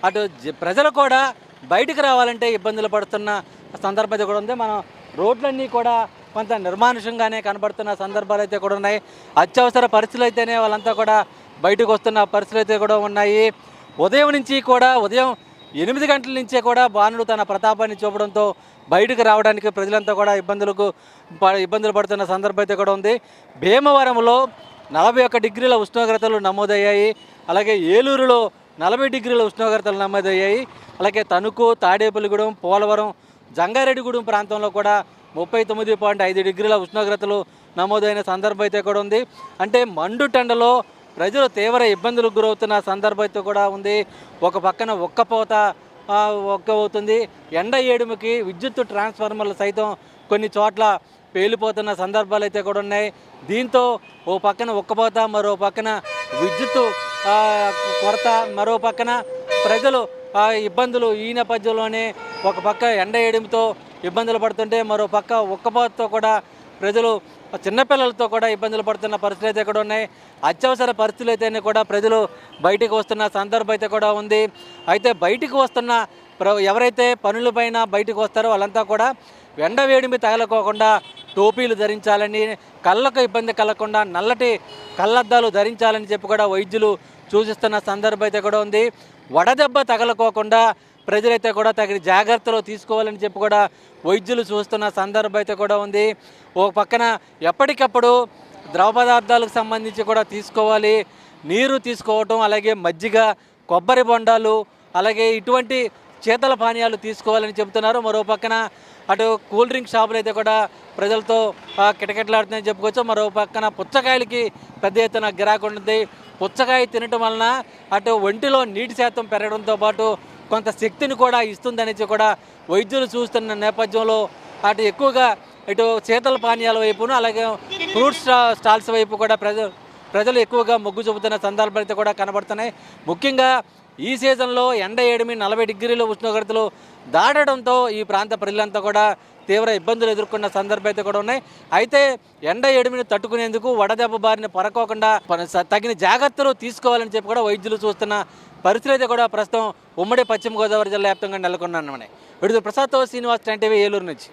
అటు ప్రజలు కూడా బయటికి రావాలంటే ఇబ్బందులు పడుతున్న సందర్భం అయితే కూడా ఉంది. మనం రోడ్లన్నీ కూడా కొంత నిర్మానుషంగానే కనబడుతున్న సందర్భాలు అయితే కూడా ఉన్నాయి. అత్యవసర పరిస్థితులు అయితేనే వాళ్ళంతా కూడా బయటకు వస్తున్న పరిస్థితులు అయితే కూడా ఉన్నాయి. ఉదయం నుంచి కూడా ఉదయం 8 గంటల నుంచే కూడా బాణుడు తన ప్రతాపాన్ని చూపడంతో బయటకు రావడానికి ప్రజలంతా కూడా ఇబ్బందులు పడుతున్న సందర్భం అయితే కూడా ఉంది. భీమవరంలో 41 డిగ్రీల ఉష్ణోగ్రతలు నమోదయ్యాయి. అలాగే ఏలూరులో 40 డిగ్రీల ఉష్ణోగ్రతలు నమోదయ్యాయి. అలాగే తణుకు, తాడేపల్లిగూడెం, పోలవరం, జంగారెడ్డిగూడెం ప్రాంతంలో కూడా 39.5 డిగ్రీల ఉష్ణోగ్రతలు నమోదైన సందర్భం అయితే కూడా ఉంది. అంటే మండుటెండలో ప్రజలు తీవ్ర ఇబ్బందులకు గురవుతున్న సందర్భం అయితే కూడా ఉంది. ఒక పక్కన ఒక్కపోత అవుతుంది. ఎండ ఏడుముకి విద్యుత్ ట్రాన్స్ఫార్మర్లు సైతం కొన్ని చోట్ల పేలిపోతున్న సందర్భాలు అయితే కూడా ఉన్నాయి. దీంతో ఓ పక్కన ఒక్కపోత, మరో పక్కన విద్యుత్ కొరత, మరో పక్కన ప్రజలు ఇబ్బందులు. ఈ నేపథ్యంలోనే ఒక పక్క ఎండ ఏడుముతో ఇబ్బందులు పడుతుంటే మరో పక్క ఒక్కపోతతో కూడా ప్రజలు చిన్నపిల్లలతో కూడా ఇబ్బందులు పడుతున్న పరిస్థితులు అయితే కూడా ఉన్నాయి. అత్యవసర పరిస్థితులు అయితేనే కూడా ప్రజలు బయటికి వస్తున్న సందర్భం అయితే కూడా ఉంది. అయితే బయటికి వస్తున్న ఎవరైతే పనులపైన బయటకు వస్తారో వాళ్ళంతా కూడా ఎండ వేడిమి తగలకోకుండా టోపీలు ధరించాలని, కళ్ళకు ఇబ్బంది కలగకుండా నల్లటి కళ్ళద్దాలు ధరించాలని చెప్పి కూడా వైద్యులు సూచిస్తున్న సందర్భం అయితే కూడా ఉంది. వడదెబ్బ తగలకోకుండా ప్రజలైతే కూడా తగిన జాగ్రత్తలు తీసుకోవాలని చెప్పి కూడా వైద్యులు చూస్తున్న సందర్భం అయితే కూడా ఉంది. ఓ పక్కన ఎప్పటికప్పుడు ద్రవ పదార్థాలకు సంబంధించి కూడా తీసుకోవాలి. నీరు తీసుకోవటం, అలాగే మజ్జిగ, కొబ్బరి బొండాలు, అలాగే ఇటువంటి శీతల పానీయాలు తీసుకోవాలని చెబుతున్నారు. మరో పక్కన అటు కూల్ డ్రింక్ షాపులు అయితే కూడా ప్రజలతో కిటకిటలాడుతున్నాయని చెప్పుకోవచ్చు. మరో పక్కన పుచ్చకాయలకి పెద్ద ఎత్తున గిరాకీ ఉంటుంది. పుచ్చకాయ తినటం వలన అటు ఒంటిలో నీటి శాతం పెరగడంతో పాటు కొంత శక్తిని కూడా ఇస్తుందనేసి కూడా వైద్యులు చూస్తున్న నేపథ్యంలో అటు ఎక్కువగా ఇటు శీతల పానీయాల వైపును, అలాగే ఫ్రూట్స్ స్టాల్స్ వైపు కూడా ప్రజలు ఎక్కువగా మొగ్గు చూపుతున్న సందర్భాలు అయితే కూడా కనబడుతున్నాయి. ముఖ్యంగా ఈ సీజన్లో ఎండ ఏడిమి 40 డిగ్రీల ఉష్ణోగ్రతలు దాటడంతో ఈ ప్రాంత ప్రజలంతా కూడా తీవ్ర ఇబ్బందులు ఎదుర్కొన్న సందర్భం అయితే కూడా ఉన్నాయి. అయితే ఎండ ఏడిమిని తట్టుకునేందుకు వడదెబ్బ బారిన పడకోకుండా తగిన జాగ్రత్తలు తీసుకోవాలని చెప్పి కూడా వైద్యులు చూస్తున్న పరిస్థితి అయితే కూడా ప్రస్తుతం ఉమ్మడి పశ్చిమ గోదావరి జిల్లా వ్యాప్తంగా నెలకొన్నాను. విడుదల ప్రసాద్తో శ్రీనివాస్, 10 టీవీ, ఏలూరు నుంచి.